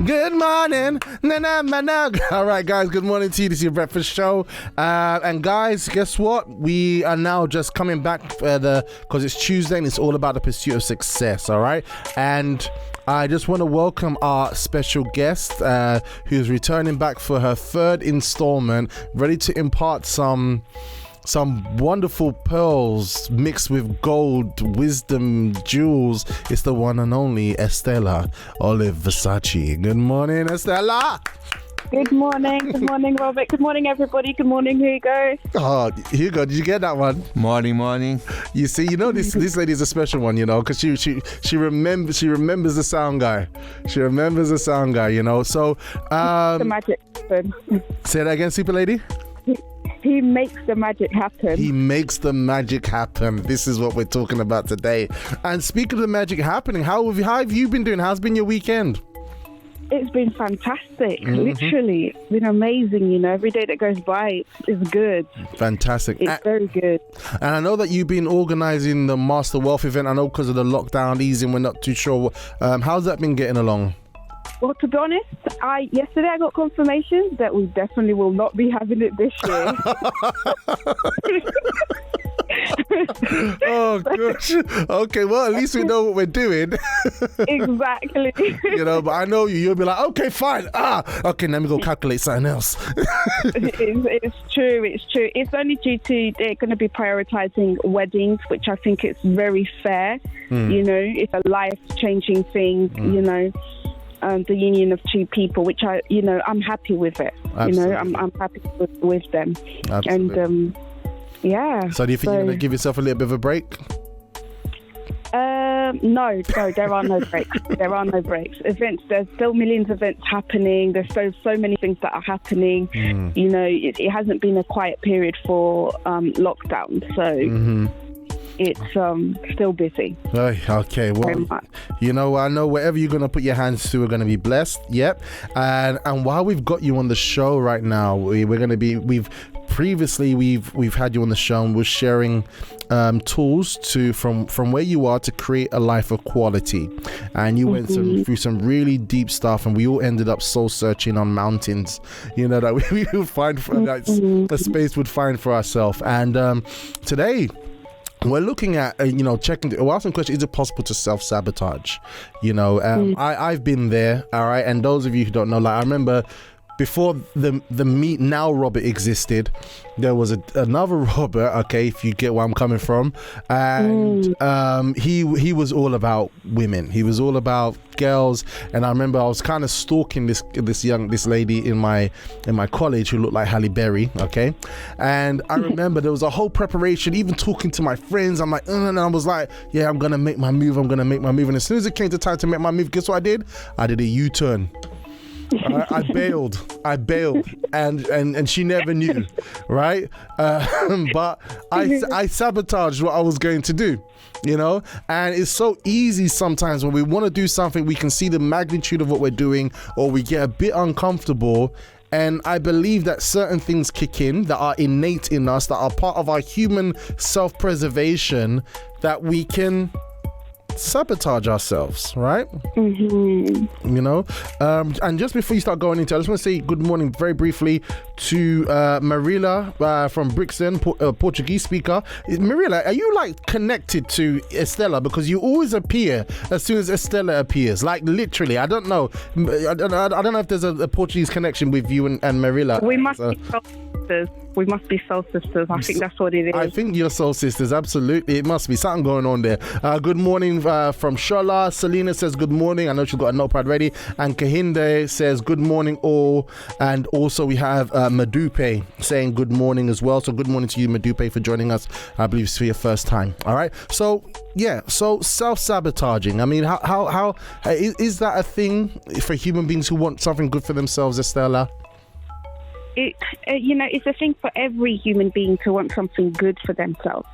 Good morning. All right, guys, good morning to you. This is your breakfast show. And guys, guess what? We are now just coming back because it's Tuesday and it's all about the pursuit of success, all right? And I just want to welcome our special guest who's returning back for her third installment, ready to impart some wonderful pearls mixed with gold, wisdom, jewels. It's the one and only Estelle Olive Versace. Good morning, Estella. Good morning, Robert. Good morning, everybody. Good morning, Hugo. Oh, Hugo, did you get that one? Morning. You see, this lady is a special one, because she remembers the sound guy. She remembers the sound guy, So, the magic happen. Say that again, super lady. He makes the magic happen. He makes the magic happen. This is what we're talking about today. And speaking of the magic happening, how have you been doing? How's been your weekend? It's been fantastic. Literally, it's been amazing. Every day that goes by is good. Fantastic. It's very good. And I know that you've been organising the Master Wealth event. I know because of the lockdown easing, we're not too sure. How's that been getting along? Well, to be honest, yesterday I got confirmation that we definitely will not be having it this year. Oh, gosh. Okay, well, at least we know what we're doing. Exactly. But I know you'll be like, okay, fine. Okay, let me go calculate something else. It's true. It's only due to they're going to be prioritizing weddings, which I think is very fair. It's a life-changing thing, the union of two people, which I'm happy with it. Absolutely. I'm happy with them. Absolutely. And yeah. So do you think you're going to give yourself a little bit of a break? No, there are no breaks. There are no breaks. Events, there's still millions of events happening. There's so many things that are happening. It hasn't been a quiet period for lockdown, so it's still busy. Okay, well, I know wherever you're going to put your hands to, we're going to be blessed. Yep. And while we've got you on the show right now, we've had you on the show and we're sharing tools from where you are to create a life of quality. And you went through some really deep stuff, and we all ended up soul searching on mountains, that we would find a space would find for ourselves. And today we're looking at, checking, we're asking the question, is it possible to self-sabotage? I've been there, all right? And those of you who don't know, I remember before the Me Now Robert existed, there was another Robert, okay, if you get where I'm coming from, and he was all about women. He was all about girls, and I remember I was kind of stalking this lady in my college who looked like Halle Berry, okay, and I remember there was a whole preparation, even talking to my friends. I'm like, and I was like, yeah, I'm gonna make my move, and as soon as it came to time to make my move, guess what I did? I did a U-turn. I bailed, and she never knew, right? But I sabotaged what I was going to do, and it's so easy sometimes when we want to do something, we can see the magnitude of what we're doing, or we get a bit uncomfortable. And I believe that certain things kick in that are innate in us, that are part of our human self-preservation, that we can sabotage ourselves, right? And just before you start going into it, I just want to say good morning very briefly to Marilla from Brixton, Portuguese speaker. Marilla, are you connected to Estella? Because you always appear as soon as Estella appears, literally. I don't know. I don't know if there's a Portuguese connection with you and Marilla. We must be soul sisters. We must be soul sisters. I think that's what it is. I think you're soul sisters. Absolutely. It must be something going on there. Good morning from Shola. Selena says good morning. I know she's got a notepad ready. And Kahinde says good morning all. And also we have Madupe saying good morning as well. So good morning to you, Madupe, for joining us. I believe it's for your first time. All right. So self-sabotaging. I mean, how is that a thing for human beings who want something good for themselves, Estella? It's a thing for every human being to want something good for themselves.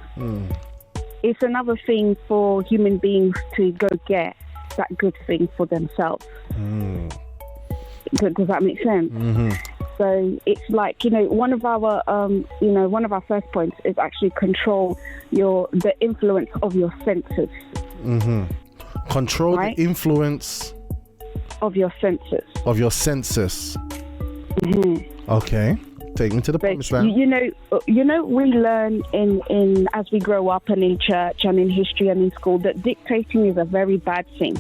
It's another thing for human beings to go get that good thing for themselves. Does that make sense? So it's one of our first points is actually control the influence of your senses. Control the influence of your senses. Of your senses. Mm-hmm. Okay. Take me to the promised land. You know, we learn in as we grow up and in church and in history and in school that dictating is a very bad thing.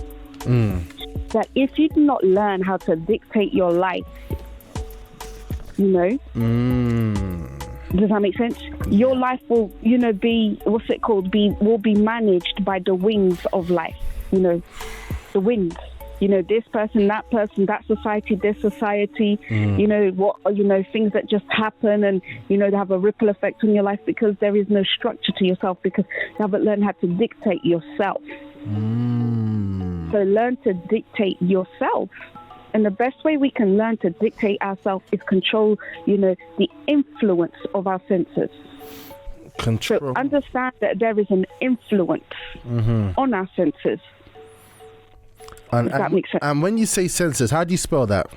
That if you do not learn how to dictate your life, you know, does that make sense? Your life will, be, will be managed by the winds of life, the winds. This person, that society, this society, things that just happen and, they have a ripple effect on your life because there is no structure to yourself because you haven't learned how to dictate yourself. So learn to dictate yourself. And the best way we can learn to dictate ourselves is control, the influence of our senses. Control. So understand that there is an influence on our senses. And, that makes sense. And when you say senses, how do you spell that?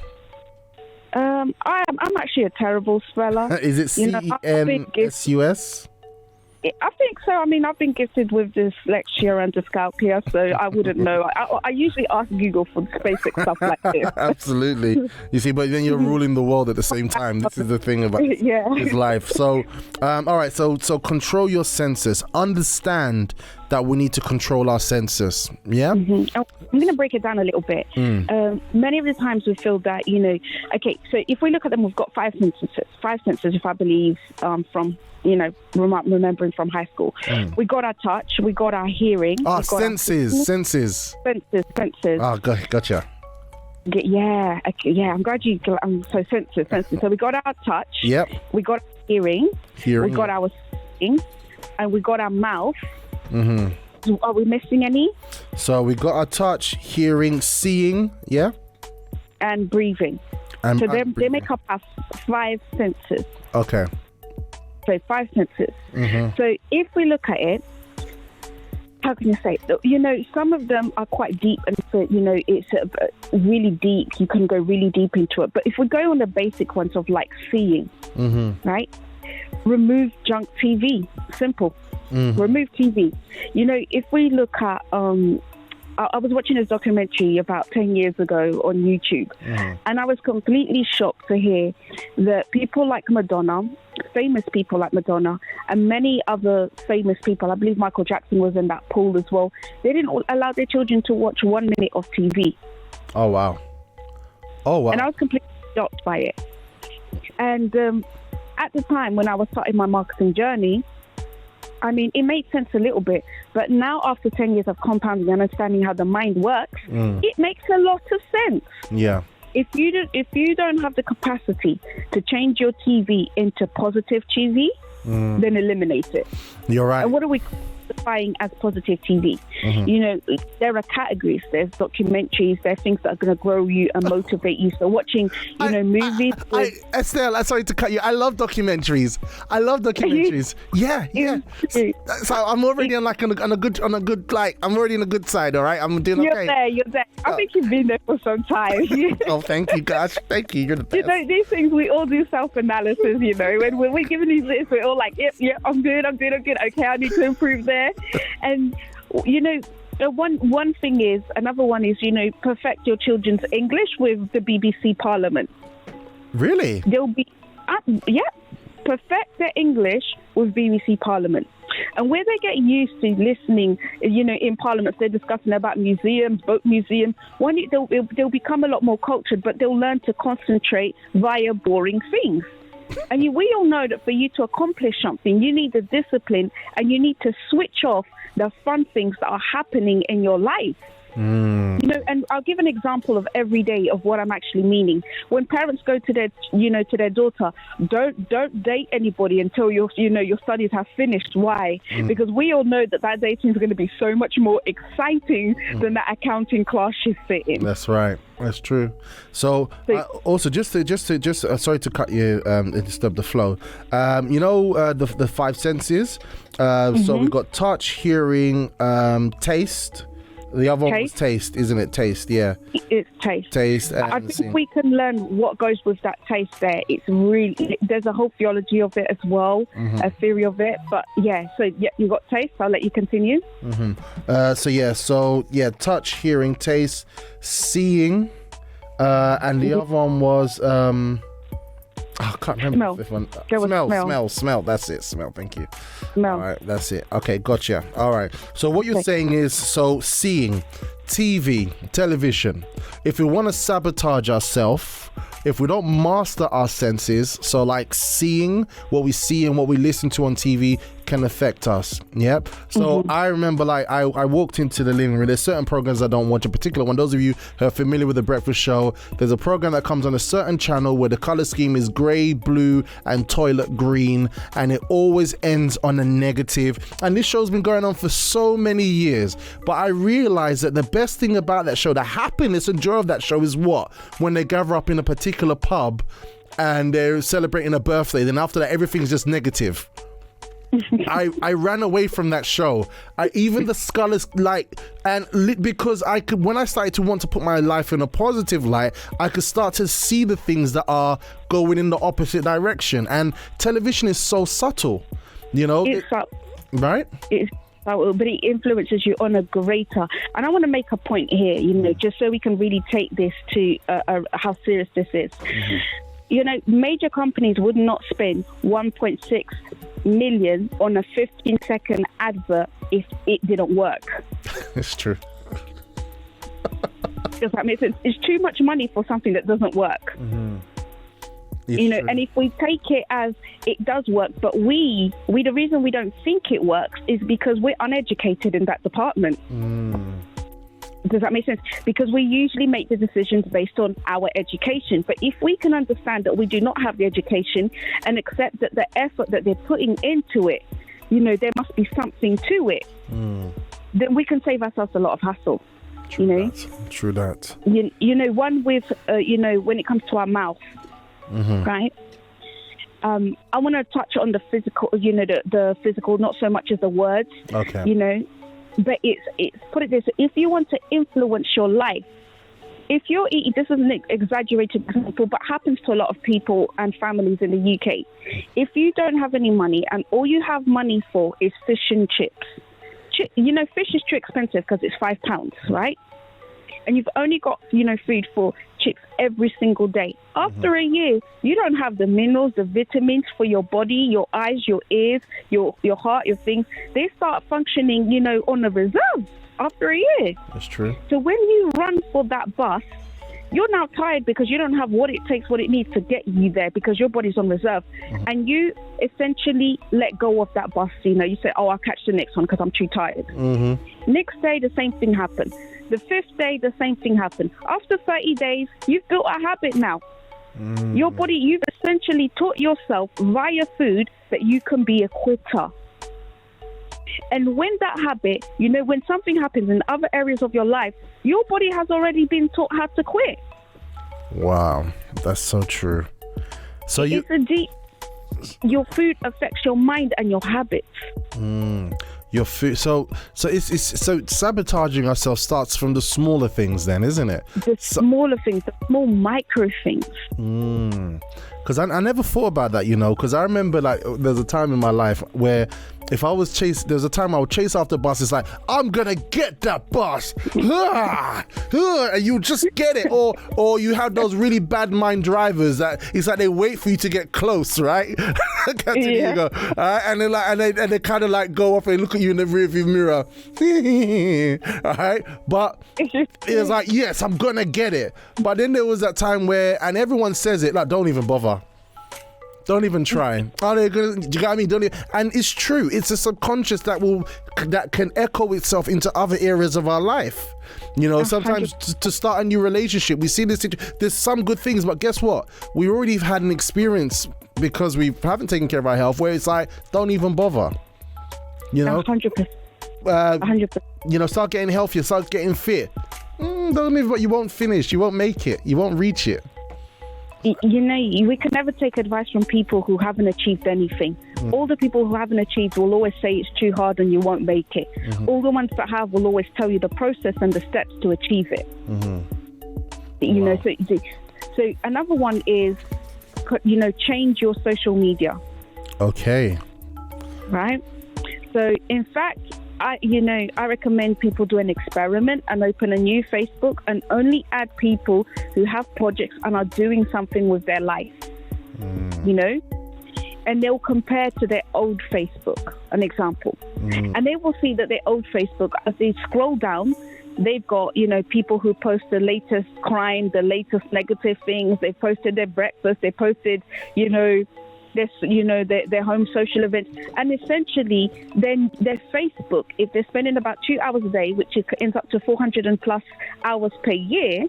I'm actually a terrible speller. Is it CENSUS? I think so. I mean, I've been gifted with dyslexia and dyscalculia, so I wouldn't know. I usually ask Google for basic stuff like this. Absolutely. You see, but then you're ruling the world at the same time. This is the thing about his life. So, all right. So control your senses. Understand that we need to control our senses. Yeah? I'm going to break it down a little bit. Many of the times we feel that, okay, so if we look at them, we've got five senses, if I believe, from remembering from high school. We got our touch, we got our hearing. Senses. Oh, gotcha. Yeah, okay, yeah, I'm glad you, so senses. So we got our touch. Yep. We got hearing. We got our seeing, and we got our mouth. Are we missing any? So we got our touch, hearing, seeing, yeah? And breathing. So they make up our five senses. Okay. So five senses. So if we look at it, how can you say it? Some of them are quite deep and so, it's really deep. You can go really deep into it. But if we go on the basic ones of like seeing, right? Remove junk TV. Simple. Remove TV. If we look at, I was watching this documentary about 10 years ago on YouTube, and I was completely shocked to hear that people like Madonna, famous people like Madonna, and many other famous people, I believe Michael Jackson was in that pool as well, they didn't allow their children to watch 1 minute of TV. Oh, wow. And I was completely shocked by it. And at the time when I was starting my marketing journey, I mean, it made sense a little bit, but now after 10 years of compounding and understanding how the mind works, it makes a lot of sense. Yeah. If you don't have the capacity to change your TV into positive TV, then eliminate it. You're right. And what are we classifying as positive TV? There are categories. There's documentaries. There's things that are going to grow you and motivate you. So watching, movies. Estelle, sorry to cut you. I love documentaries. Yeah. So I'm already on a good I'm already on a good side. All right, I'm doing okay. You're there. I think you've been there for some time. Oh, thank you, gosh. Thank you. You're the best. These things we all do self-analysis. When we're given these lists, we're all like, yep, I'm good. Okay, I need to improve there. And another one is perfect your children's English with the BBC Parliament. Really? They'll be perfect their English with BBC Parliament. And where they get used to listening, in Parliament, they're discussing about museums, boat museums. They'll become a lot more cultured, but they'll learn to concentrate via boring things. And we all know that for you to accomplish something, you need the discipline and you need to switch off the fun things that are happening in your life. And I'll give an example of every day of what I'm actually meaning. When parents go to their daughter, don't date anybody until your studies have finished. Why? Because we all know that dating is going to be so much more exciting than that accounting class she's sitting. That's right. That's true. So also just sorry to cut you and disturb the flow. The five senses. So we got touch, hearing, taste. The other one was taste, isn't it? Taste, yeah. It's taste. Taste. I think we can learn what goes with that taste there. It's really, there's a whole theology of it as well, a theory of it. But you got taste. I'll let you continue. Touch, hearing, taste, seeing. And the other one was I can't remember the fifth one. Smell. That's it. Smell. Thank you. Smell. All right, that's it. Okay, gotcha. All right. So what you're saying is, so seeing TV, television. If we want to sabotage ourselves, if we don't master our senses, so like seeing what we see and what we listen to on TV can affect us. Yep. So I remember, like, I walked into the living room. There's certain programs I don't watch. In particular, when those of you who are familiar with The Breakfast Show, there's a program that comes on a certain channel where the color scheme is gray, blue, and toilet green, and it always ends on a negative. And this show's been going on for so many years. But I realized that the best thing about that show, the happiness and joy of that show, is what? When they gather up in a particular pub and they're celebrating a birthday, then after that, everything's just negative. I ran away from that show. Even the scholars, like, because I could, when I started to want to put my life in a positive light, I could start to see the things that are going in the opposite direction. And television is so subtle, you know. Right? It's subtle, but it influences you on a greater. And I want to make a point here, you know, just so we can really take this to how serious this is. You know, major companies would not spend 1.6 million on a 15-second advert if it didn't work. It's true. Does that make sense? It's too much money for something that doesn't work. You know, true. And if we take it as it does work, but we the reason we don't think it works is because we're uneducated in that department. Does that make sense? Because we usually make the decisions based on our education. But if we can understand that we do not have the education and accept that the effort that they're putting into it, you know, there must be something to it, then we can save ourselves a lot of hassle. True, you know? True that. You know, one with, you know, when it comes to our mouth, right? I want to touch on the physical, you know, the physical, not so much as the words, you know. But it's put it this: if you want to influence your life, if you're eating, this is an exaggerated example, but happens to a lot of people and families in the UK. If you don't have any money and all you have money for is fish and chips, you know, fish is too expensive because it's £5, right? And you've only got, you know, food for chips every single day. After a year, you don't have the minerals, the vitamins for your body, your eyes, your ears, your heart, your things. They start functioning, you know, on the reserves after a year. That's true. So when you run for that bus, you're now tired because you don't have what it takes, what it needs to get you there because your body's on reserve. And you essentially let go of that bus. You know, you say, oh, I'll catch the next one because I'm too tired. Next day, the same thing happened. The fifth day, the same thing happened. After 30 days, you've built a habit now. Your body, you've essentially taught yourself via food that you can be a quitter. And when that habit, you know, when something happens in other areas of your life, your body has already been taught how to quit. Wow, that's so true. So your food affects your mind and your habits. Your food. So sabotaging ourselves starts from the smaller things, then, isn't it? The smaller things, the small micro things. Because I never thought about that, you know. Because I remember, like, there's a time in my life where if I was there's a time I would chase after buses, like, I'm gonna get that bus, and you just get it, or you have those really bad mind drivers that it's like they wait for you to get close, right? You go, and they like, and they kind of like go off and look at you in the rearview mirror, all right? But it was like, yes, I'm gonna get it. But then there was that time where, and everyone says it, like, don't even bother. Don't even try. Oh, they're gonna, do you get what I mean? Don't even, and it's true. It's a subconscious that can echo itself into other areas of our life. You know, sometimes to start a new relationship, we see this. There's some good things, but guess what? We already have had an experience because we haven't taken care of our health, where it's like, don't even bother. You know, 100%. 100%. You know, start getting healthier, start getting fit. Don't even. But you won't finish. You won't make it. You won't reach it. You know, we can never take advice from people who haven't achieved anything. All the people who haven't achieved will always say it's too hard and you won't make it. All the ones that have will always tell you the process and the steps to achieve it. You know, so another one is, you know, change your social media. Okay. Right? So, in fact, I recommend people do an experiment and open a new Facebook and only add people who have projects and are doing something with their life, and they'll compare to their old Facebook, an example. And they will see that their old Facebook, as they scroll down, they've got, people who post the latest crime, the latest negative things. They posted their breakfast. They posted, their home social events. And essentially, then their Facebook, if they're spending about 2 hours a day, which ends up to 400 and plus hours per year,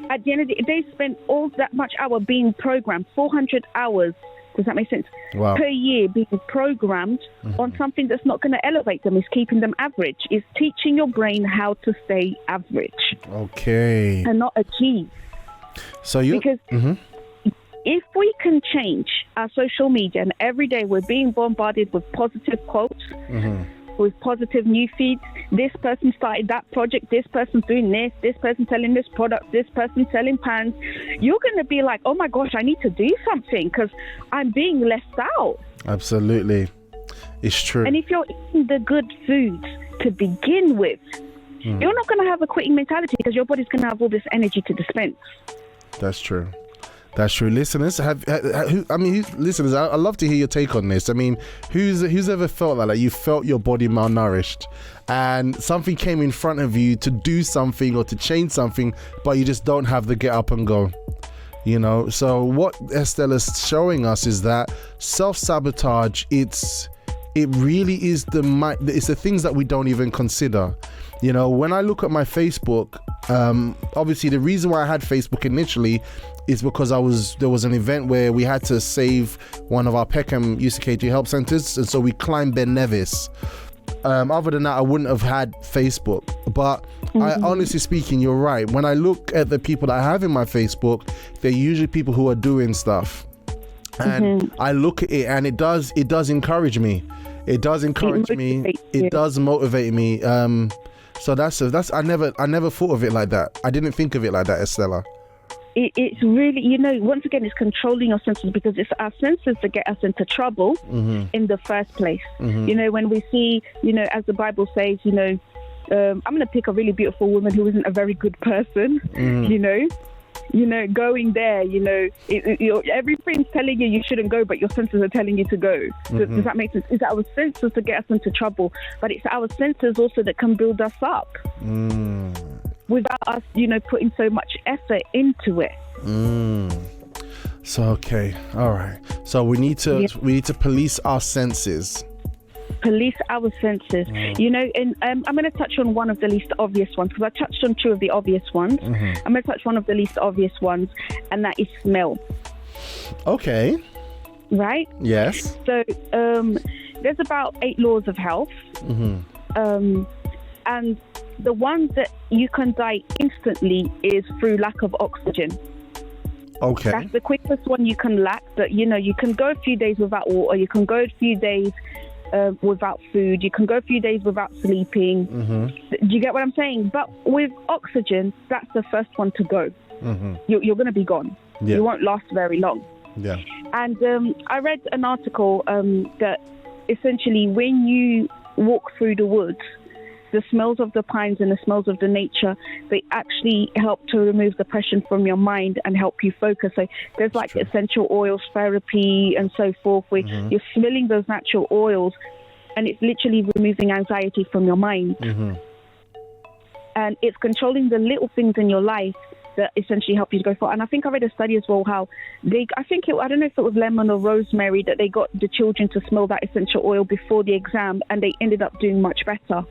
at the end of the day, they spend all that much hour being programmed, 400 hours. Does that make sense? Wow. Per year being programmed on something that's not going to elevate them. It's keeping them average. It's teaching your brain how to stay average. Okay. And not achieve. So you... Because if we can change our social media, and every day we're being bombarded with positive quotes, with positive new feeds, this person started that project, this person's doing this person selling this product, this person selling pans, you're going to be like, oh my gosh, I need to do something because I'm being left out. Absolutely. It's true. And if you're eating the good foods to begin with, you're not going to have a quitting mentality because your body's going to have all this energy to dispense. That's true. That's true. Listeners, listeners, I'd love to hear your take on this. I mean, who's ever felt like you felt your body malnourished and something came in front of you to do something or to change something, but you just don't have the get up and go? So what Estella's showing us is that self-sabotage, it really is it's the things that we don't even consider. When I look at my Facebook, obviously the reason why I had Facebook initially is because there was an event where we had to save one of our Peckham UCKG help centers, and so we climbed Ben Nevis. Other than that, I wouldn't have had Facebook. But I honestly speaking, you're right. When I look at the people that I have in my Facebook, they're usually people who are doing stuff, and I look at it, and it does encourage me. It does encourage me. It does motivate me. So that's I never thought of it like that. I didn't think of it like that, Estella. It's really, once again, it's controlling your senses, because it's our senses that get us into trouble in the first place. When we see, as the Bible says, I'm going to pick a really beautiful woman who isn't a very good person, going there, everything's telling you shouldn't go, but your senses are telling you to go. Does that make sense? It's our senses that get us into trouble, but it's our senses also that can build us up without us, putting so much effort into it. So, okay. All right. So we need to police our senses. Police our senses, and I'm going to touch on one of the least obvious ones, because I touched on two of the obvious ones. I'm going to touch one of the least obvious ones, and that is smell. Okay. Right? Yes. So there's about 8 laws of health, and the one that you can die instantly is through lack of oxygen. Okay. That's the quickest one you can lack. That you can go a few days without water, you can go a few days without food, you can go a few days without sleeping. Do you get what I'm saying? But with oxygen, that's the first one to go. You're going to be gone. You won't last very long. And I read an article that essentially when you walk through the woods, the smells of the pines and the smells of the nature, they actually help to remove depression from your mind and help you focus. So there's like essential oils therapy and so forth, where you're smelling those natural oils and it's literally removing anxiety from your mind. And it's controlling the little things in your life that essentially help you to go forward. And I think I read a study as well how I don't know if it was lemon or rosemary, that they got the children to smell that essential oil before the exam, and they ended up doing much better.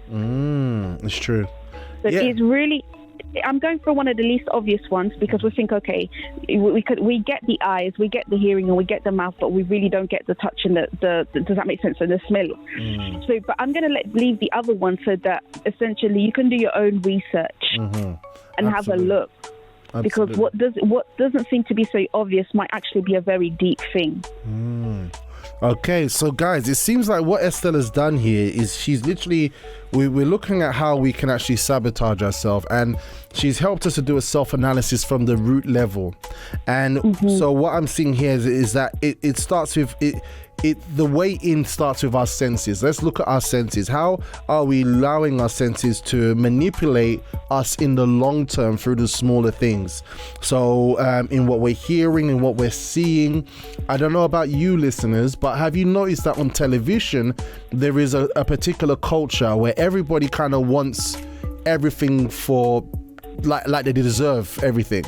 It's true. So it's really, I'm going for one of the least obvious ones, because we think, okay, we get the eyes, we get the hearing, and we get the mouth, but we really don't get the touch and the does that make sense? And the smell. So, but I'm going to leave the other one so that essentially you can do your own research and have a look. Because what doesn't seem to be so obvious might actually be a very deep thing. Okay, so guys, it seems like what Estella's done here is she's literally, we're looking at how we can actually sabotage ourselves, and she's helped us to do a self-analysis from the root level. And so what I'm seeing here is that it starts with the way in starts with our senses. Let's look at our senses. How are we allowing our senses to manipulate us in the long term through the smaller things? So in what we're hearing and what we're seeing. I don't know about you listeners, but have you noticed that on television there is a particular culture where everybody kind of wants everything for like they deserve everything?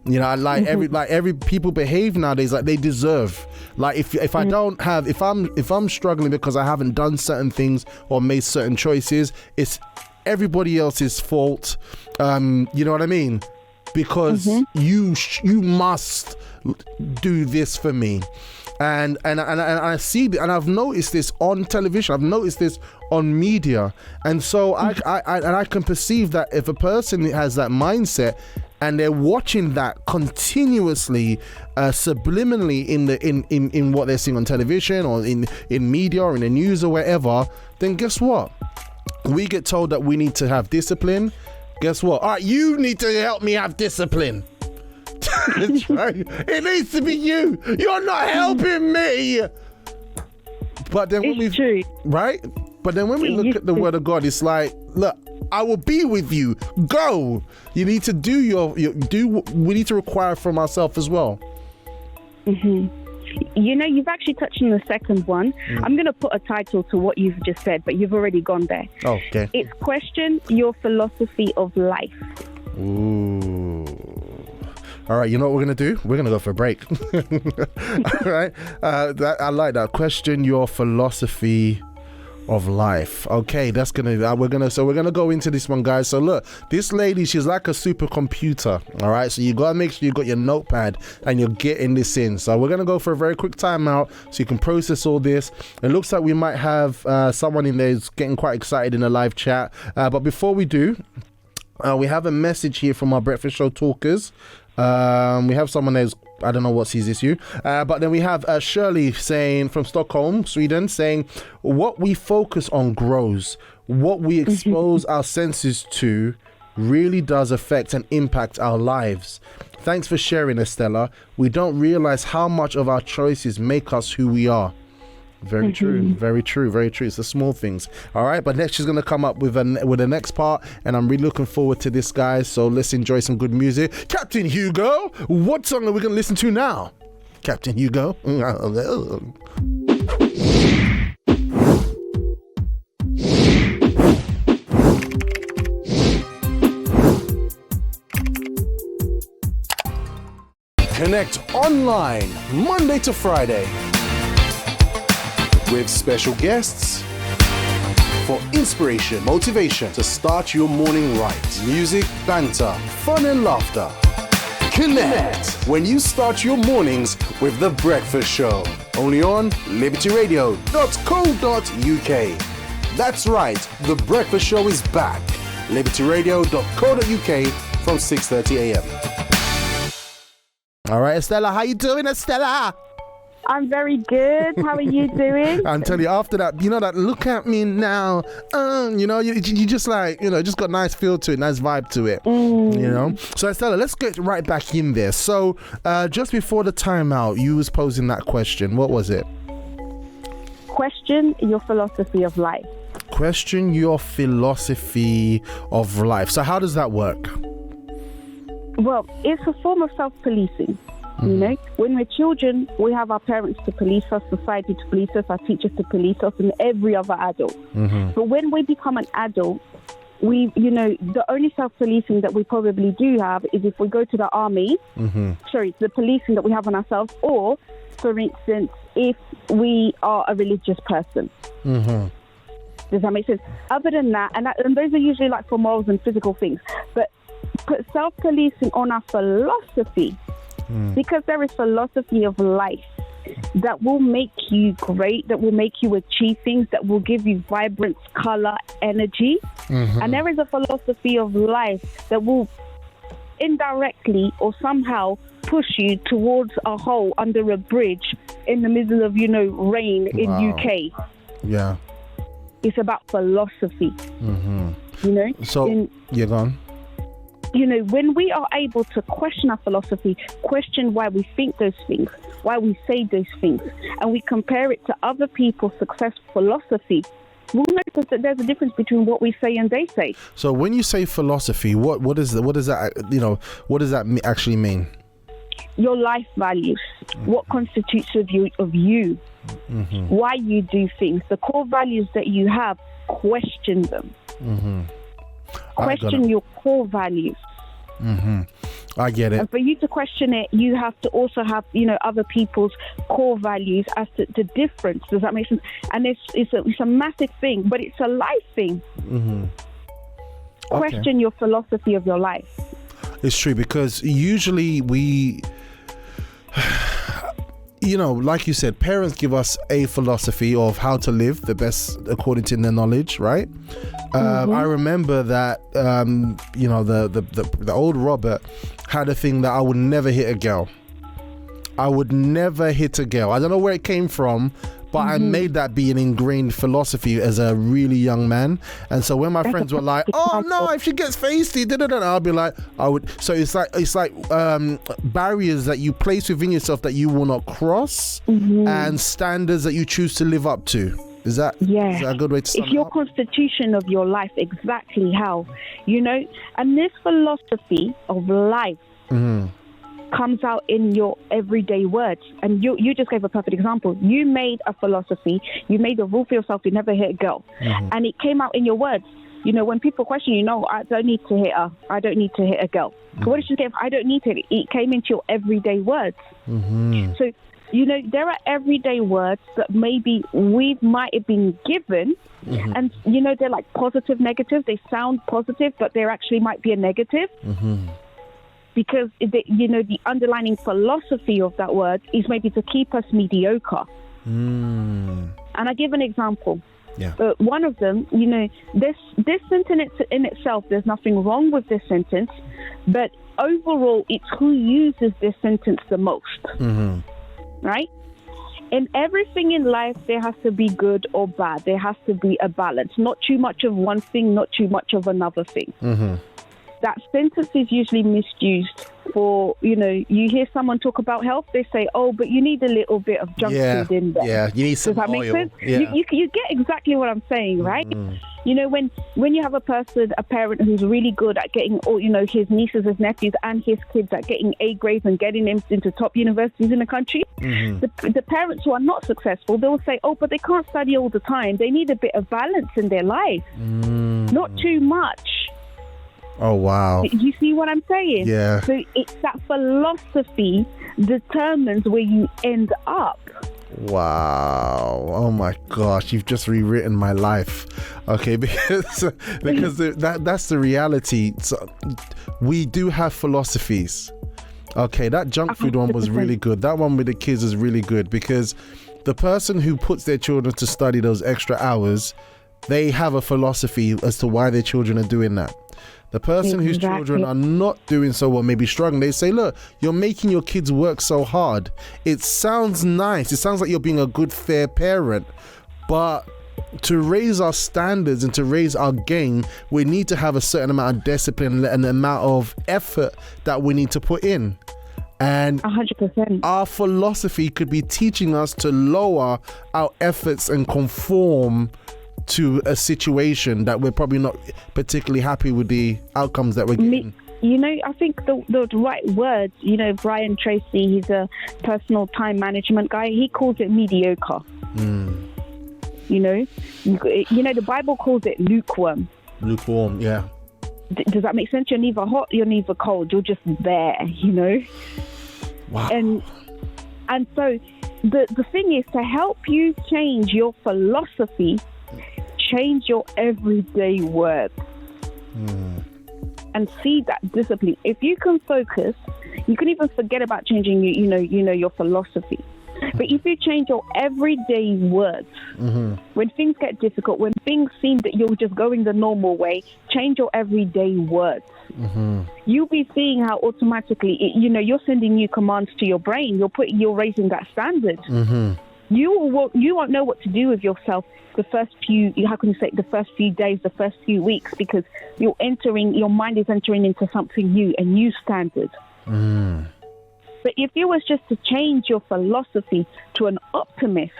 You know, like every people behave nowadays like they deserve. Like if I don't have, if I'm struggling because I haven't done certain things or made certain choices, it's everybody else's fault. You know what I mean? Because you must do this for me. And I see, and I've noticed this on television. I've noticed this on media, and so I can perceive that if a person has that mindset and they're watching that continuously, subliminally in what they're seeing on television or in media or in the news or wherever, then guess what? We get told that we need to have discipline. Guess what? All right, you need to help me have discipline. That's right. It needs to be you. You're not helping me. But then when right? But then when we look at the word of God, it's like, look, I will be with you. Go. You need to do we need to require from ourselves as well. You know, you've actually touched on the second one. I'm going to put a title to what you've just said, but you've already gone there. Oh, okay. It's question your philosophy of life. Ooh. All right, you know what we're going to do? We're going to go for a break. All right. I like that. Question your philosophy of life. Okay, that's we're gonna go into this one, guys. So look, this lady, she's like a supercomputer. All right, so you gotta make sure you got your notepad and you're getting this in. So we're gonna go for a very quick timeout so you can process all this. It looks like we might have someone in there who's getting quite excited in the live chat, but before we do, we have a message here from our breakfast show talkers. We have someone there's, I don't know what's his issue, but then we have Shirley saying from Stockholm, Sweden, saying what we focus on grows. What we expose our senses to really does affect and impact our lives. Thanks for sharing, Estella. We don't realize how much of our choices make us who we are. Very true, very true, very true. It's the small things. All right, but next she's going to come up with the next part, and I'm really looking forward to this, guys. So let's enjoy some good music. Captain Hugo, what song are we going to listen to now? Captain Hugo. Connect online Monday to Friday with special guests for inspiration, motivation to start your morning right. Music, banter, fun and laughter. Connect when you start your mornings with The Breakfast Show. Only on libertyradio.co.uk. That's right, The Breakfast Show is back. libertyradio.co.uk from 6:30 a.m. All right, Estella, how you doing, Estella? I'm very good. How are you doing? I'm telling you, after that, you know, that look at me now, you know, you just like, you know, just got nice feel to it, nice vibe to it, you know. So Estella, let's get right back in there. So just before the timeout, you was posing that question. What was it? Question your philosophy of life. Question your philosophy of life. So how does that work? Well, it's a form of self-policing. You know, when we're children, we have our parents to police us, society to police us, our teachers to police us, and every other adult. But when we become an adult, we, you know, the only self-policing that we probably do have is if we go to the army, the policing that we have on ourselves, or, for instance, if we are a religious person. Does that make sense? Other than that, and those are usually like for morals and physical things, but put self-policing on our philosophy. Because there is philosophy of life that will make you great, that will make you achieve things, that will give you vibrance, color, energy. And there is a philosophy of life that will indirectly or somehow push you towards a hole under a bridge in the middle of, you know, rain in UK. Yeah. It's about philosophy. You know? So, you're gone. You know, when we are able to question our philosophy, question why we think those things, why we say those things, and we compare it to other people's success philosophy, we'll notice that there's a difference between what we say and they say. So when you say philosophy, what does that actually mean? Your life values, what constitutes of you, why you do things, the core values that you have. Question them. Question your core values. I get it. And for you to question it, you have to also have, other people's core values as to the difference. Does that make sense? And it's a massive thing, but it's a life thing. Question your philosophy of your life. It's true, because usually we, like you said, parents give us a philosophy of how to live the best according to their knowledge, right? I remember that, the old Robert had a thing that I would never hit a girl. I would never hit a girl. I don't know where it came from, but I made that be an ingrained philosophy as a really young man. And so when my friends were like, "Oh no, if she gets feisty," I'll be like, I would. So it's like barriers that you place within yourself that you will not cross, and standards that you choose to live up to. Is that a good way to sum it up? It's your constitution of your life, exactly how, and this philosophy of life comes out in your everyday words. And you just gave a perfect example. You made a philosophy, you made a rule for yourself to never hit a girl, and it came out in your words. When people question you, no, I don't need to hit her, I don't need to hit a girl. So what did you say? I don't need to. It came into your everyday words. So there are everyday words that maybe we might have been given, and they're like positive, negative. They sound positive, but there actually might be a negative. Because the underlying philosophy of that word is maybe to keep us mediocre. And I give an example. One of them, this sentence in itself, there's nothing wrong with this sentence, but overall, it's who uses this sentence the most. Right? In everything in life, there has to be good or bad. There has to be a balance. Not too much of one thing, not too much of another thing. That sentence is usually misused for, you hear someone talk about health, they say, oh, but you need a little bit of junk food in there. Yeah, you need some oil. Does that make sense? Yeah. You get exactly what I'm saying, right? When you have a parent who's really good at getting all, his nieces, his nephews, and his kids at getting A grades and getting them into top universities in the country, the parents who are not successful, they will say, oh, but they can't study all the time. They need a bit of balance in their life. Not too much. Oh, wow. You see what I'm saying? Yeah. So it's that philosophy determines where you end up. Wow. Oh my gosh, you've just rewritten my life. Okay, because that's the reality. So we do have philosophies. Okay, that junk food one was really good. That one with the kids is really good, because the person who puts their children to study those extra hours, they have a philosophy as to why their children are doing that. The person whose children are not doing so well, maybe struggling, they say, look, you're making your kids work so hard. It sounds nice. It sounds like you're being a good, fair parent. But to raise our standards and to raise our game, we need to have a certain amount of discipline and the amount of effort that we need to put in. And 100%. Our philosophy could be teaching us to lower our efforts and conform to a situation that we're probably not particularly happy with the outcomes that we're getting. I think the right words, Brian Tracy, he's a personal time management guy, he calls it mediocre. The Bible calls it lukewarm. Lukewarm, yeah. Does that make sense? You're neither hot, you're neither cold, you're just there, Wow. And so the thing is, to help you change your philosophy, change your everyday words and see that discipline. If you can focus, you can even forget about changing your philosophy. But if you change your everyday words, when things get difficult, when things seem that you're just going the normal way, change your everyday words. You'll be seeing how automatically, you're sending new commands to your brain. You're raising that standard. You won't know what to do with yourself the first few days, the first few weeks, because your mind is entering into something new, a new standard. But if you was just to change your philosophy to an optimist,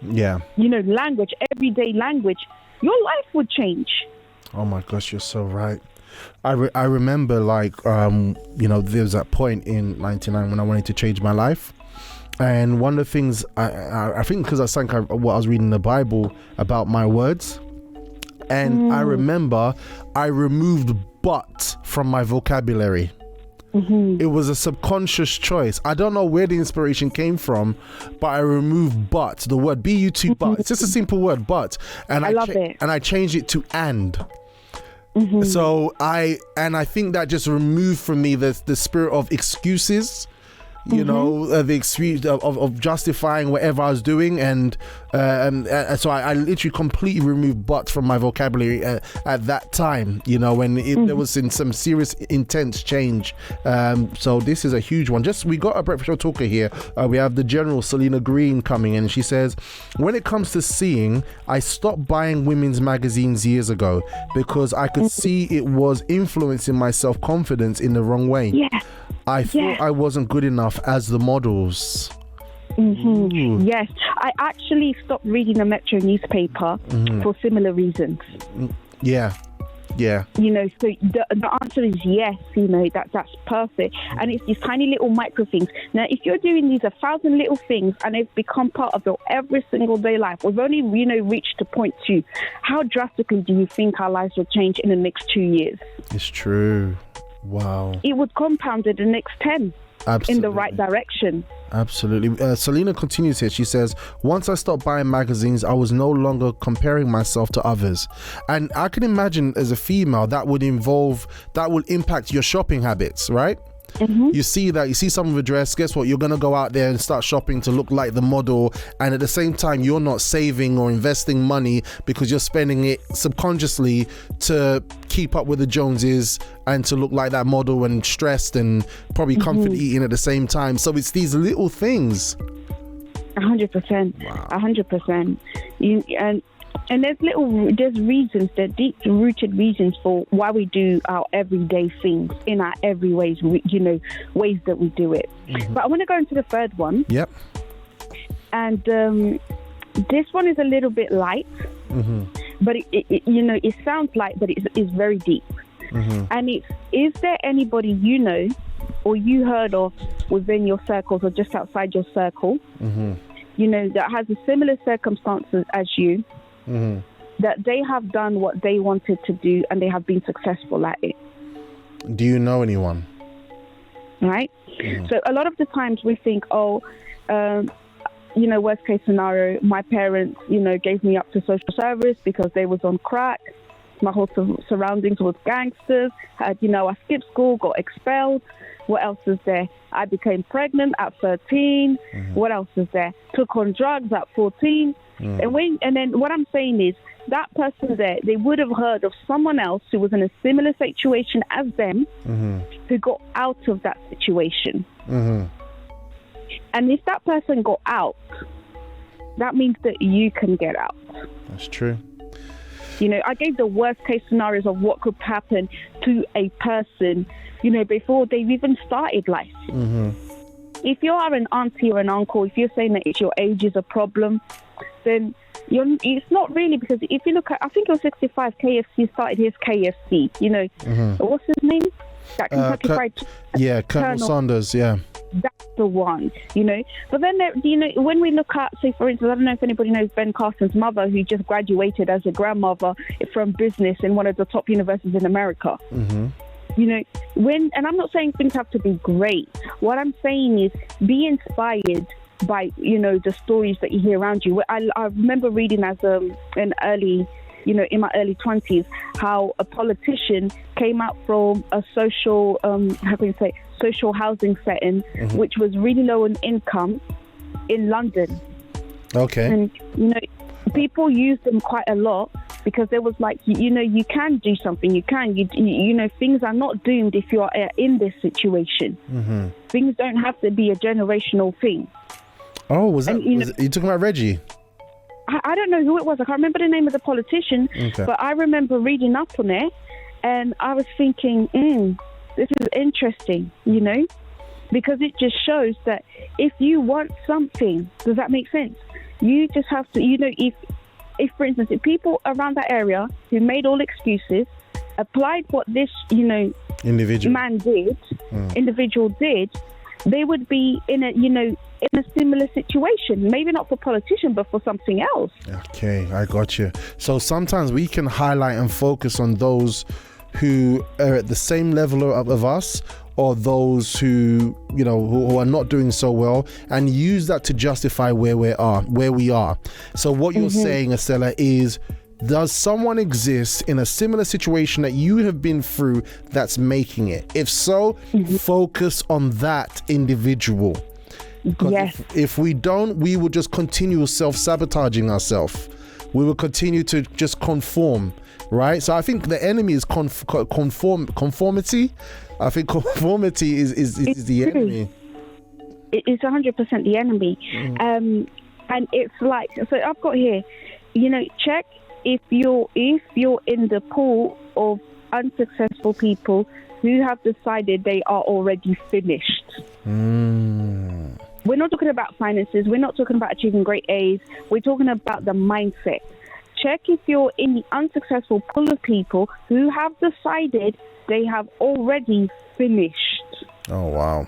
language, everyday language, your life would change. Oh my gosh, you're so right. I remember there was that point in 99 when I wanted to change my life. And one of the things, I think because I was reading the Bible about my words. And I remember I removed but from my vocabulary. Mm-hmm. It was a subconscious choice. I don't know where the inspiration came from, but I removed but, the word B-U-T, but. It's just a simple word, but. And I love it. And I changed it to and. Mm-hmm. So I think that just removed from me the spirit of excuses. The excuse of justifying whatever I was doing, and so I literally completely removed but from my vocabulary at that time, when there was some serious intense change. So this is a huge one. We got a breakfast show talker here. We have the General Selena Green coming in, and she says, when it comes to seeing, I stopped buying women's magazines years ago because I could see it was influencing my self-confidence in the wrong way. Yeah. I thought I wasn't good enough as the models. Mm-hmm. Yes, I actually stopped reading the Metro newspaper for similar reasons. Yeah. So the answer is yes. That's perfect, and it's these tiny little micro things. Now, if you're doing these 1,000 little things and they've become part of your every single day life, we've only reached to point 2. How drastically do you think our lives will change in the next 2 years? It's true. Wow. It would compound in the next 10. Absolutely. In the right direction. Absolutely. Selena continues here. She says, once I stopped buying magazines, I was no longer comparing myself to others. And I can imagine as a female that would impact your shopping habits, right? Mm-hmm. You see some of a dress, guess what, you're gonna go out there and start shopping to look like the model, and at the same time you're not saving or investing money because you're spending it subconsciously to keep up with the Joneses and to look like that model, and stressed and probably comfort eating at the same time. So it's these little things. 100%. Wow. 100%. And there's reasons, there are deep-rooted reasons for why we do our everyday things in our every ways that we do it. Mm-hmm. But I want to go into the third one. Yep. And this one is a little bit light, but it sounds light, but it's very deep. Mm-hmm. And is there anybody you know or you heard of within your circles or just outside your circle, that has a similar circumstances as you? Mm-hmm. That they have done what they wanted to do and they have been successful at it. Do you know anyone? Right? Mm-hmm. So a lot of the times we think, worst case scenario, my parents, gave me up to social service because they was on crack. My whole surroundings was gangsters. I skipped school, got expelled. What else is there? I became pregnant at 13. Mm-hmm. What else is there? Took on drugs at 14. And then what I'm saying is that person there, they would have heard of someone else who was in a similar situation as them, who got out of that situation. Mm-hmm. And if that person got out, that means that you can get out. That's true. I gave the worst case scenarios of what could happen to a person, before they've even started life. Mm-hmm. If you are an auntie or an uncle, if you're saying that it's your age is a problem, then it's not really, because if you look at, I think it was 65, KFC started his KFC, what's his name? That Kentucky Fried Colonel Sanders, yeah. That's the one, But then, when we look at, say, for instance, I don't know if anybody knows Ben Carson's mother, who just graduated as a grandmother from business in one of the top universities in America. Mm-hmm. And I'm not saying things have to be great. What I'm saying is be inspired by, the stories that you hear around you. I remember reading as in my early 20s, how a politician came out from a social, social housing setting, which was really low in income in London. Okay. And, people used them quite a lot because there was you can do something. You can, things are not doomed if you are in this situation. Mm-hmm. Things don't have to be a generational thing. Oh, was you talking about Reggie? I don't know who it was. I can't remember the name of the politician, but I remember reading up on it, and I was thinking, this is interesting, because it just shows that if you want something, does that make sense? You just have to, if for instance, if people around that area who made all excuses applied what this, individual did, they would be in a similar situation. Maybe not for politician, but for something else. Okay, I got you. So sometimes we can highlight and focus on those who are at the same level of us, or those who are not doing so well, and use that to justify where we are. So what you're saying, Estella, is, does someone exist in a similar situation that you have been through that's making it? If so, focus on that individual. Yes. If we don't, we will just continue self-sabotaging ourselves. We will continue to just conform, right? So I think the enemy is conformity. I think conformity is the enemy. It's 100% the enemy. And it's like, so I've got here, check if you're in the pool of unsuccessful people who have decided they are already finished. We're not talking about finances. We're not talking about achieving great A's. We're talking about the mindset. Check if you're in the unsuccessful pool of people who have decided they have already finished. Oh, wow.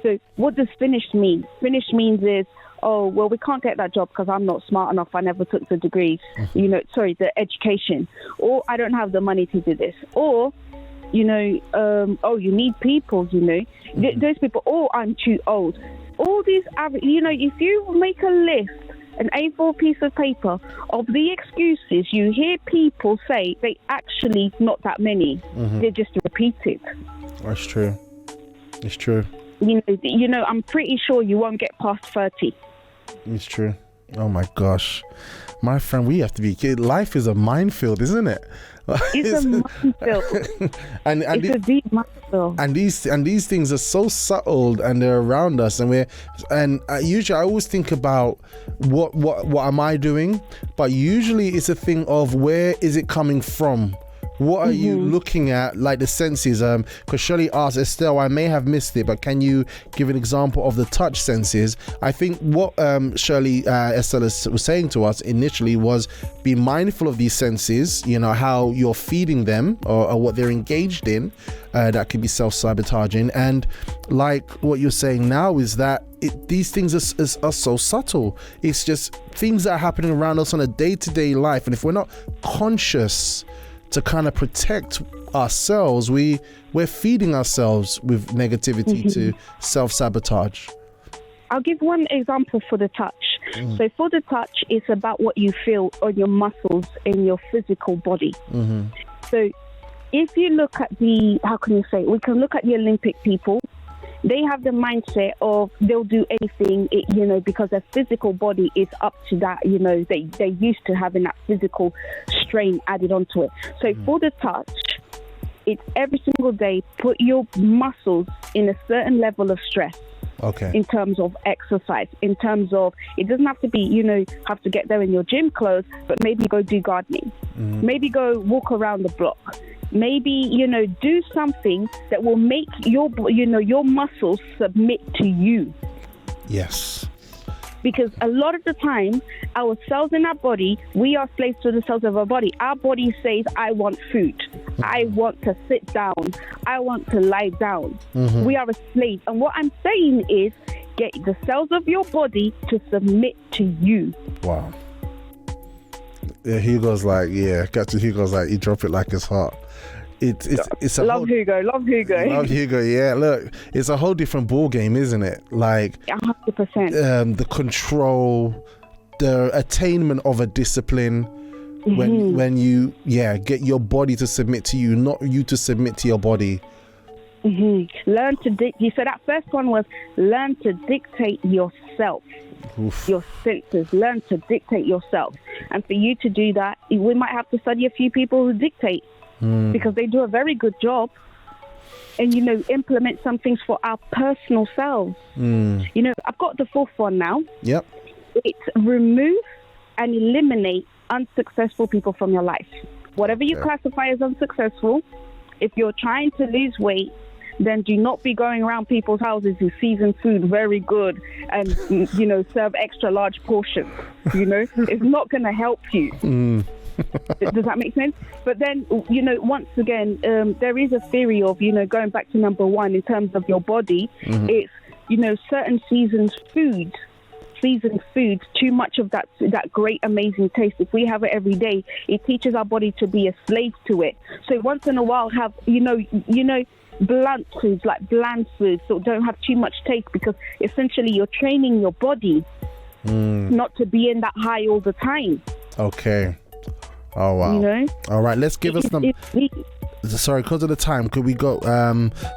So what does finished mean? Finished means is, oh, well, we can't get that job because I'm not smart enough. I never took the degrees, the education. Or I don't have the money to do this. Or, you need people, those people, oh, I'm too old. All these, if you make a list, an A4 piece of paper of the excuses you hear people say, they actually not that many. They're just repeated. That's true. It's true. I'm pretty sure you won't get past 30. It's true. Oh my gosh, my friend, we have to be kidding. Life is a minefield, isn't it? It's a minefield. It's a deep minefield. And these things are so subtle, and they're around us. And usually I always think about what am I doing, but usually it's a thing of where is it coming from. What are you looking at, like the senses? Because Shirley asked, Estelle, I may have missed it, but can you give an example of the touch senses? I think what Estelle was saying to us initially was be mindful of these senses, how you're feeding them or what they're engaged in. That can be self-sabotaging. And like what you're saying now is that these things are so subtle. It's just things that are happening around us on a day-to-day life. And if we're not conscious to kind of protect ourselves, we're feeding ourselves with negativity to self-sabotage. I'll give one example for the touch. So for the touch, it's about what you feel on your muscles in your physical body. So if you look at we can look at the Olympic people. They have the mindset of they'll do anything, because their physical body is up to that. They're used to having that physical strain added onto it. So for the touch, it's every single day, put your muscles in a certain level of stress. Okay. In terms of exercise, in terms of, it doesn't have to be, have to get there in your gym clothes, but maybe go do gardening. Maybe go walk around the block. Maybe, do something that will make your muscles submit to you. Yes. Because a lot of the time, our cells in our body, we are slaves to the cells of our body. Our body says, I want food. I want to sit down. I want to lie down. We are a slave. And what I'm saying is, get the cells of your body to submit to you. Wow. Yeah, Hugo's like, you drop it like it's hot. It's a love Hugo. Love Hugo. Yeah, look, it's a whole different ball game, isn't it? Like 100%. The control, the attainment of a discipline. When you get your body to submit to you, not you to submit to your body. Learn to you. So that first one was learn to dictate yourself. Your senses. Learn to dictate yourself. And for you to do that, we might have to study a few people who dictate. Because they do a very good job, and implement some things for our personal selves. I've got the fourth one now. Yep. It's remove and eliminate unsuccessful people from your life. Whatever you classify as unsuccessful, if you're trying to lose weight, then do not be going around people's houses who season food very good and, you know, serve extra large portions. You know, it's not going to help you. Does that make sense? But then, you know, once again, there is a theory of, you know, going back to number one in terms of your body, it's, you know, certain seasoned food, too much of that great, amazing taste. If we have it every day, it teaches our body to be a slave to it. So once in a while, have, you know, blunt foods, like bland foods, so don't have too much taste, because essentially you're training your body not to be in that high all the time. Okay. Oh wow. You know? All right, let's give us some. Sorry, because of the time, could we go?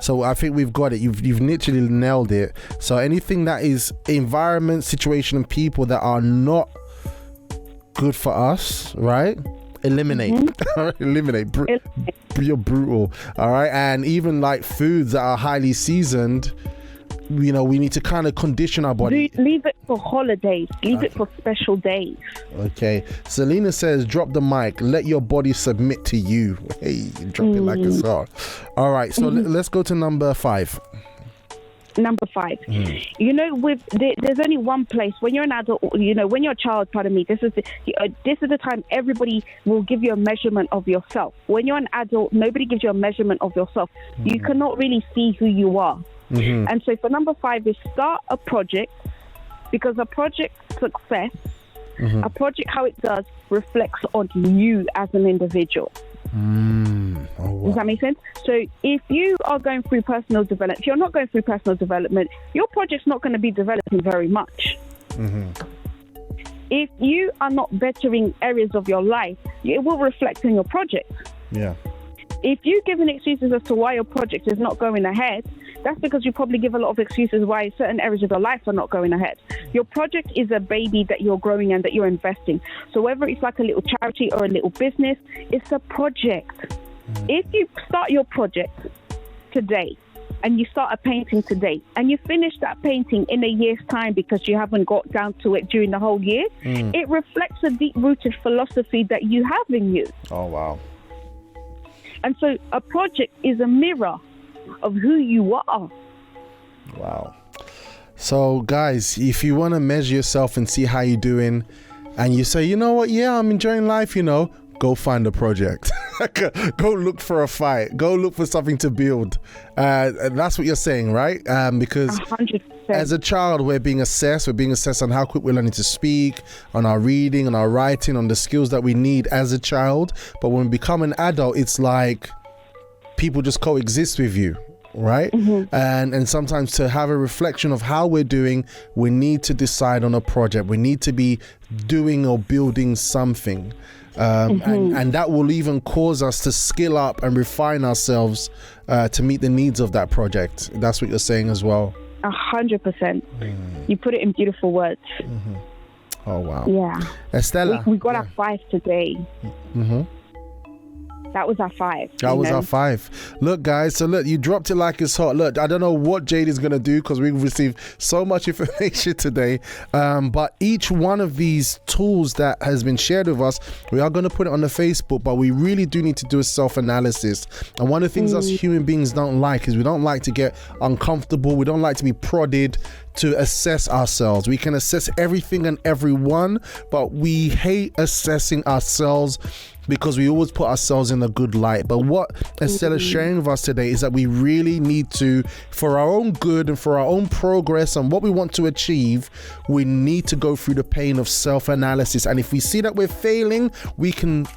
So I think we've got it. You've literally nailed it. So anything that is environment, situation, and people that are not good for us, right? Eliminate. Eliminate. You're brutal. All right, and even like foods that are highly seasoned. You know, we need to kind of condition our body. Leave it for holidays. Leave it for special days. Okay. Selena says, drop the mic. Let your body submit to you. Hey, drop it like it's hot. All right. So let's go to number 5. Number 5. You know, there's only one place when you're an adult. You know, when you're a child. Pardon me. This is the time everybody will give you a measurement of yourself. When you're an adult, nobody gives you a measurement of yourself. You cannot really see who you are. And so for number 5 is start a project, because a project success, a project how it does reflects on you as an individual. Oh, wow. Does that make sense? So if you are going through personal development, if you're not going through personal development, your project's not going to be developing very much. If you are not bettering areas of your life, it will reflect on your project. Yeah. If you give an excuses as to why your project is not going ahead, that's because you probably give a lot of excuses why certain areas of your life are not going ahead. Your project is a baby that you're growing and that you're investing. So whether it's like a little charity or a little business, it's a project. If you start your project today and you start a painting today and you finish that painting in a year's time because you haven't got down to it during the whole year, it reflects a deep-rooted philosophy that you have in you. Oh, wow. And so a project is a mirror of who you are. Wow. So guys, if you want to measure yourself and see how you're doing, and you say, you know what, yeah, I'm enjoying life, you know, go find a project. Go look for a fight. Go look for something to build. That's what you're saying, right? Because 100%. As a child, we're being assessed on how quick we're learning to speak, on our reading, on our writing, on the skills that we need as a child. But when we become an adult, it's like people just coexist with you, right? And sometimes to have a reflection of how we're doing, we need to decide on a project. We need to be doing or building something. And that will even cause us to skill up and refine ourselves to meet the needs of that project. That's what you're saying as well. 100%. You put it in beautiful words. Oh, wow. Yeah. Estella. We got our 5 today. That was our 5. That was our 5. Look, guys, so look, you dropped it like it's hot. Look, I don't know what Jade is going to do because we've received so much information today. But each one of these tools that has been shared with us, we are going to put it on the Facebook, but we really do need to do a self-analysis. And one of the things us human beings don't like is we don't like to get uncomfortable. We don't like to be prodded to assess ourselves. We can assess everything and everyone, but we hate assessing ourselves because we always put ourselves in a good light. But what Estelle is sharing with us today is that we really need to, for our own good and for our own progress and what we want to achieve, we need to go through the pain of self-analysis. And if we see that we're failing, we can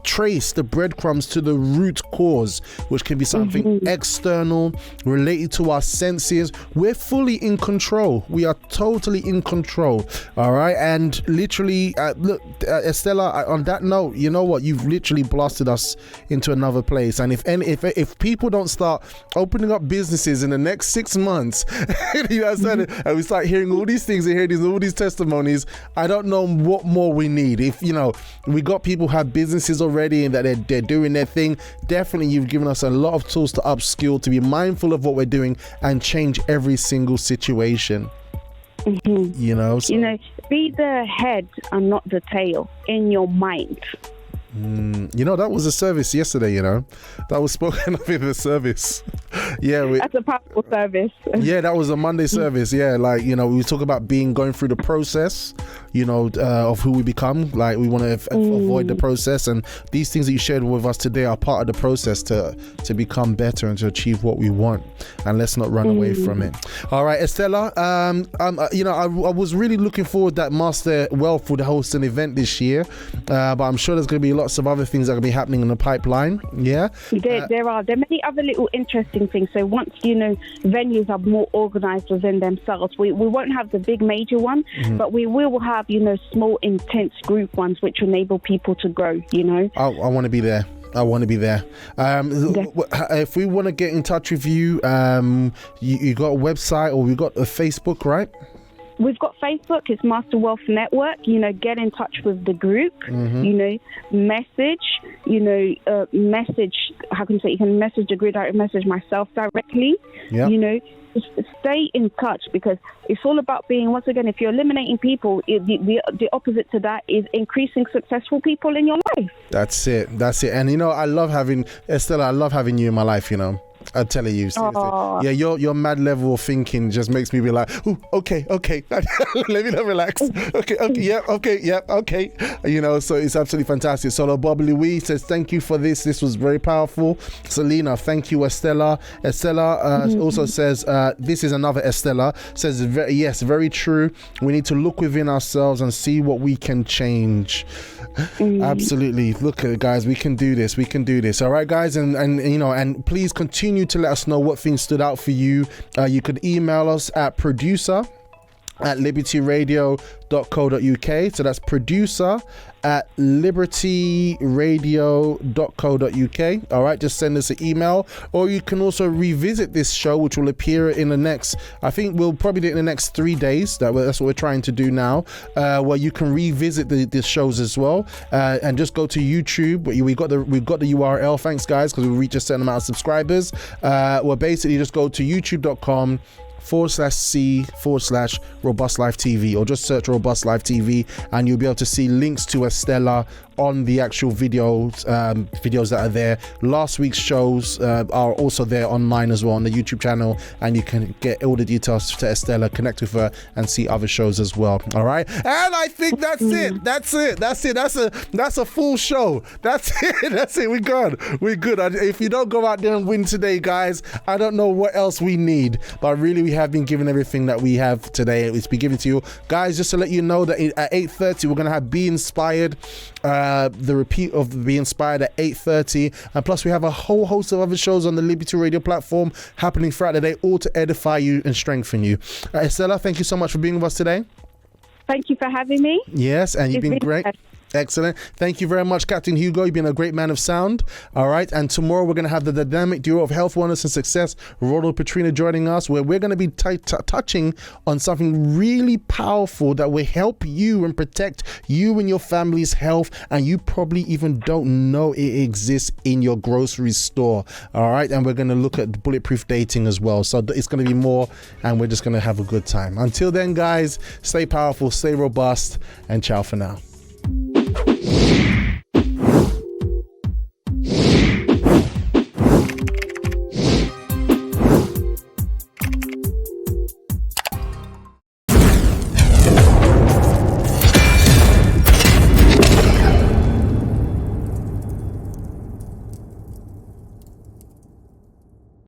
trace the breadcrumbs to the root cause, which can be something external, related to our senses. We're fully in control. We are totally in control. All right. And literally, look, Estella, on that note, you know what? You've literally blasted us into another place. And if people don't start opening up businesses in the next 6 months, you know what I'm saying? And we start hearing all these things and hearing all these testimonies, I don't know what more we need. If, you know, we got people who have businesses already and that they're doing their thing, definitely you've given us a lot of tools to upskill, to be mindful of what we're doing and change every single situation. You know, so, you know, be the head and not the tail in your mind. You know, that was a service yesterday, you know, that was spoken of in the service. Yeah, that's a powerful service. Yeah, that was a Monday service. Yeah, like, you know, we talk about going through the process, you know, of who we become. Like, we want to avoid the process, and these things that you shared with us today are part of the process to become better and to achieve what we want. And let's not run away from it. All right, Estella. You know, I was really looking forward that Master Wealth would host an event this year, but I'm sure there's going to be lots of other things that are going to be happening in the pipeline. Yeah, there are many other little interesting things. So once, you know, venues are more organized within themselves, we won't have the big major one, but we will have, you know, small intense group ones which enable people to grow, you know. I want to be there. I want to be there. If we want to get in touch with you, you got a website, or we got a Facebook, right? We've got Facebook. It's Master Wealth Network. You know, get in touch with the group. You know, message. You know, message. How can you say? You can message the group, direct message myself directly. Yep. You know, just stay in touch, because it's all about being. Once again, if you're eliminating people, the opposite to that is increasing successful people in your life. That's it. And you know, I love having Estella. I love having you in my life. You know. I'm telling you, seriously. Yeah, your mad level of thinking just makes me be like, ooh, okay, let me relax. Okay. You know, so it's absolutely fantastic. So Bubbly Wee says, thank you for this. This was very powerful. Selena, thank you, Estella. Estella also says, this is another Estella, says, yes, very true. We need to look within ourselves and see what we can change. Absolutely. Look at it, guys. We can do this. All right, guys. And you know, and please continue to let us know what things stood out for you. You could email us at producer@libertyradio.co.uk. So that's producer@libertyradio.co.uk. All right, just send us an email, or you can also revisit this show, which will appear in the next, I think we'll probably do it in the next 3 days. That's what we're trying to do now, where you can revisit the shows as well, and just go to YouTube. We've got the URL. Thanks, guys, because we reached a certain amount of subscribers. Well, basically just go to youtube.com/C/Robust Life TV, or just search Robust Life TV, and you'll be able to see links to Estella on the actual videos that are there. Last week's shows are also there on mine as well on the YouTube channel, and you can get all the details to Estella, connect with her, and see other shows as well. All right, and I think that's it. That's a full show. That's it. We're good. If you don't go out there and win today, guys, I don't know what else we need, but really we have been given everything that we have today. It's been given to you, guys. Just to let you know that at 8:30 we're gonna have Be Inspired, the repeat of Be Inspired at 8:30, and plus we have a whole host of other shows on the Liberty Radio platform happening throughout the day, all to edify you and strengthen you. Estella, thank you so much for being with us today. Thank you for having me. Yes, and you've been great. Excellent. Thank you very much, Captain Hugo. You've been a great man of sound. All right. And tomorrow we're going to have the dynamic duo of health, wellness, and success, Ronald Petrina, joining us, where we're going to be touching on something really powerful that will help you and protect you and your family's health. And you probably even don't know it exists in your grocery store. All right. And we're going to look at bulletproof dating as well. So it's going to be more, and we're just going to have a good time. Until then, guys, stay powerful, stay robust, and ciao for now.